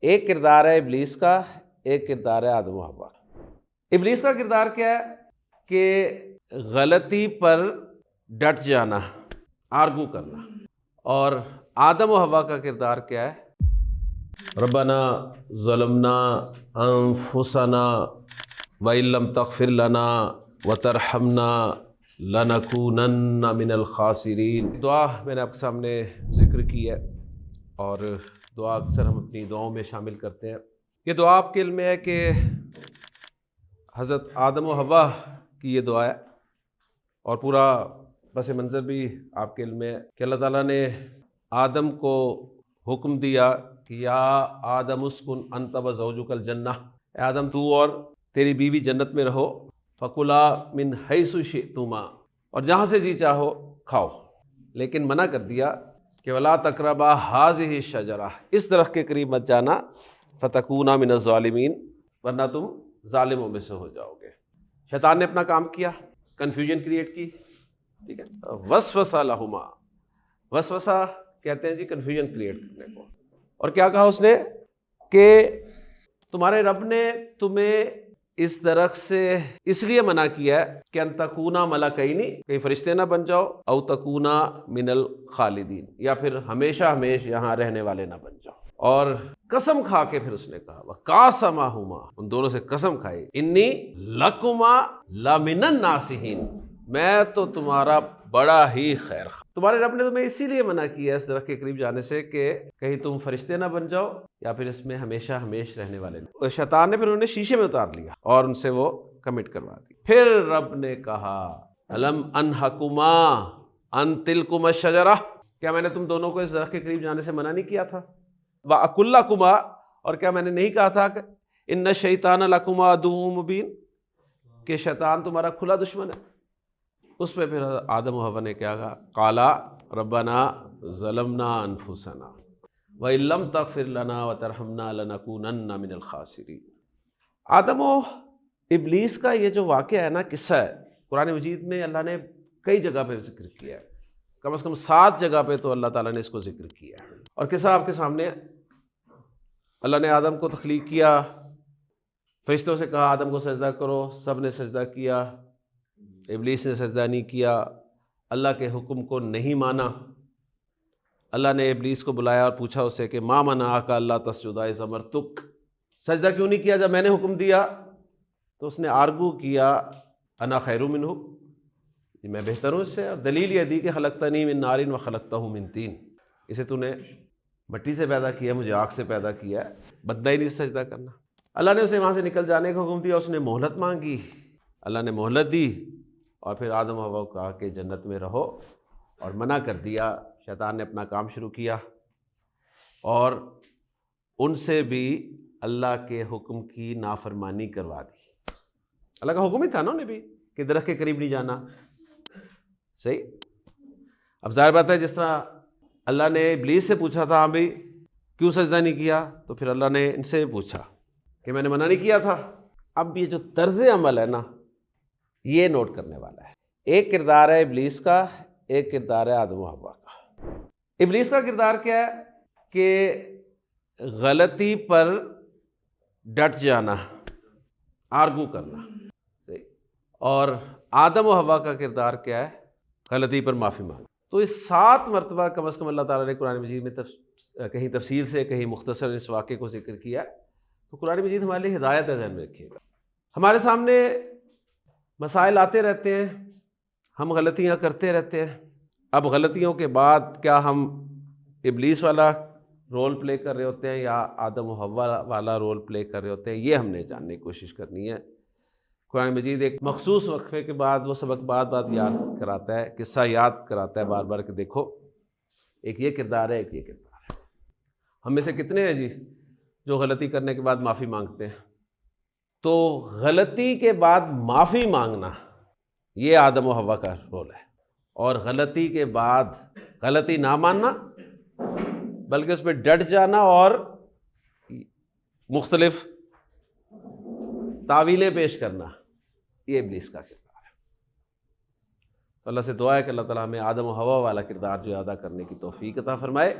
ایک کردار ہے ابلیس کا، ایک کردار ہے آدم و حوا۔ ابلیس کا کردار کیا ہے کہ غلطی پر ڈٹ جانا، آرگو کرنا، اور آدم و حوا کا کردار کیا ہے؟ ربنا ظلمنا انفسنا وَإِن لَّمْ تَغْفِرْ لَنَا وَتَرْحَمْنَا لَنَكُونَنَّ مِنَ الْخَاسِرِينَ۔ دعا میں نے آپ کے سامنے ذکر کی ہے، اور دعا اکثر ہم اپنی دعاؤں میں شامل کرتے ہیں۔ یہ دعا آپ کے علم میں ہے کہ حضرت آدم و حوا کی یہ دعا ہے، اور پورا پس منظر بھی آپ کے علم میں ہے کہ اللہ تعالیٰ نے آدم کو حکم دیا کہ یا آدم اسکن انت وزوجک الجنہ، اے آدم تو اور تیری بیوی جنت میں رہو، فکلا من حیث شئتما، اور جہاں سے جی چاہو کھاؤ، لیکن منع کر دیا کہ ولا تقربا ہذہ الشجرہ، اس درخت کے قریب مت جانا، فتکونا من الظالمین، ورنہ تم ظالموں میں سے ہو جاؤ گے۔ شیطان نے اپنا کام کیا، کنفیوژن کریٹ کی، ٹھیک ہے، وسوسہ لہما، وسوسہ کہتے ہیں جی کنفیوژن کریٹ کرنے کو، اور کیا کہا اس نے کہ تمہارے رب نے تمہیں اس درخت سے اس لیے منع کیا ہے کہ ان تکونا ملکین، کہیں فرشتے نہ بن جاؤ، او تکونا من الخالدین، یا پھر ہمیشہ ہمیشہ یہاں رہنے والے نہ بن جاؤ۔ اور قسم کھا کے پھر اس نے کہا وَقَاسَمَهُمَا، ان دونوں سے قسم کھائی، انی لکما لمن الناصحین، میں تو تمہارا بڑا ہی خیر خواہ۔ تمہارے رب نے تمہیں اسی لیے منع کیا اس درخت کے قریب جانے سے کہ کہیں تم فرشتے نہ بن جاؤ، یا پھر اس میں ہمیشہ ہمیشہ رہنے والے نہیں۔ شیطان نے پھر انہیں شیشے میں اتار لیا اور ان سے وہ کمٹ کروا دی۔ پھر رب نے کہا الم انہکما ان تلکما الشجرہ، کیا میں نے تم دونوں کو اس درخت کے قریب جانے سے منع نہیں کیا تھا؟ وَأَقُلْ لَكُمَا، اور کیا میں نے نہیں کہا تھا کہ ان الشیطان لکما عدو مبین، کہ شیطان تمہارا کھلا دشمن ہے؟ اس پہ پھر آدم و حوا نے کیا کہا؟ قالا ربنا ظلمنا انفسنا وَإِن لَّمْ تَغْفِرْ لَنَا وَتَرْحَمْنَا لَنَكُونَنَّ مِنَ الْخَاسِرِينَ۔ آدم و ابلیس کا یہ جو واقعہ ہے نا، قصہ ہے، قرآن مجید میں اللہ نے کئی جگہ پہ ذکر کیا ہے، کم از کم 7 جگہ پہ تو اللہ تعالیٰ نے اس کو ذکر کیا ہے۔ اور قصہ آپ کے سامنے ہے۔ اللہ نے آدم کو تخلیق کیا، فرشتوں سے کہا آدم کو سجدہ کرو، سب نے سجدہ کیا، ابلیس نے سجدہ نہیں کیا، اللہ کے حکم کو نہیں مانا۔ اللہ نے ابلیس کو بلایا اور پوچھا اسے کہ ما منعک اللہ تسجد اذ امرتک، سجدہ کیوں نہیں کیا جب میں نے حکم دیا؟ تو اس نے آرگو کیا انا خیر منہ، میں بہتر ہوں اس سے، اور دلیل یہ دی کہ خلقتنی من نار وخلقتہ من طین، اسے تو نے مٹی سے پیدا کیا، مجھے آگ سے پیدا کیا ہے، بندہ ہی نہیں سجدہ کرنا۔ اللہ نے اسے وہاں سے نکل جانے کا حکم دیا، اس نے مہلت مانگی، اللہ نے مہلت دی، اور پھر آدم و حوا کو کہا کہ جنت میں رہو، اور منع کر دیا۔ شیطان نے اپنا کام شروع کیا، اور ان سے بھی اللہ کے حکم کی نافرمانی کروا دی۔ اللہ کا حکم ہی تھا نا انہیں بھی کہ درخت کے قریب نہیں جانا، صحیح؟ اب ظاہر بات ہے، جس طرح اللہ نے ابلیس سے پوچھا تھا ہاں بھائی کیوں سجدہ نہیں کیا، تو پھر اللہ نے ان سے پوچھا کہ میں نے منع نہیں کیا تھا۔ اب یہ جو طرز عمل ہے نا، یہ نوٹ کرنے والا ہے۔ ایک کردار ہے ابلیس کا، ایک کردار ہے آدم و حوا کا۔ ابلیس کا کردار کیا ہے کہ غلطی پر ڈٹ جانا، آرگو کرنا، اور آدم و حوا کا کردار کیا ہے؟ غلطی پر معافی مانگنا۔ تو اس 7 مرتبہ کم از کم اللہ تعالیٰ نے قرآن مجید میں کہیں تفصیل سے کہیں مختصر اس واقعے کو ذکر کیا، تو قرآن مجید ہمارے لیے ہدایت ہے، ذہن میں رکھیے گا۔ ہمارے سامنے مسائل آتے رہتے ہیں، ہم غلطیاں کرتے رہتے ہیں۔ اب غلطیوں کے بعد کیا ہم ابلیس والا رول پلے کر رہے ہوتے ہیں یا آدم و حوا والا رول پلے کر رہے ہوتے ہیں، یہ ہم نے جاننے کی کوشش کرنی ہے۔ قرآن مجید ایک مخصوص وقفے کے بعد وہ سبق بات یاد کراتا ہے، قصہ یاد کراتا ہے بار بار کہ دیکھو ایک یہ کردار ہے، ایک یہ کردار ہے۔ ہم میں سے کتنے ہیں جی جو غلطی کرنے کے بعد معافی مانگتے ہیں؟ تو غلطی کے بعد معافی مانگنا یہ آدم و حوا کا رول ہے، اور غلطی کے بعد غلطی نہ ماننا بلکہ اس پہ ڈٹ جانا اور مختلف تعویلیں پیش کرنا، یہ ابلیس کا کردار ہے۔ تو اللہ سے دعا ہے کہ اللہ تعالیٰ ہمیں آدم و حوا والا کردار جو ادا کرنے کی توفیق عطا فرمائے۔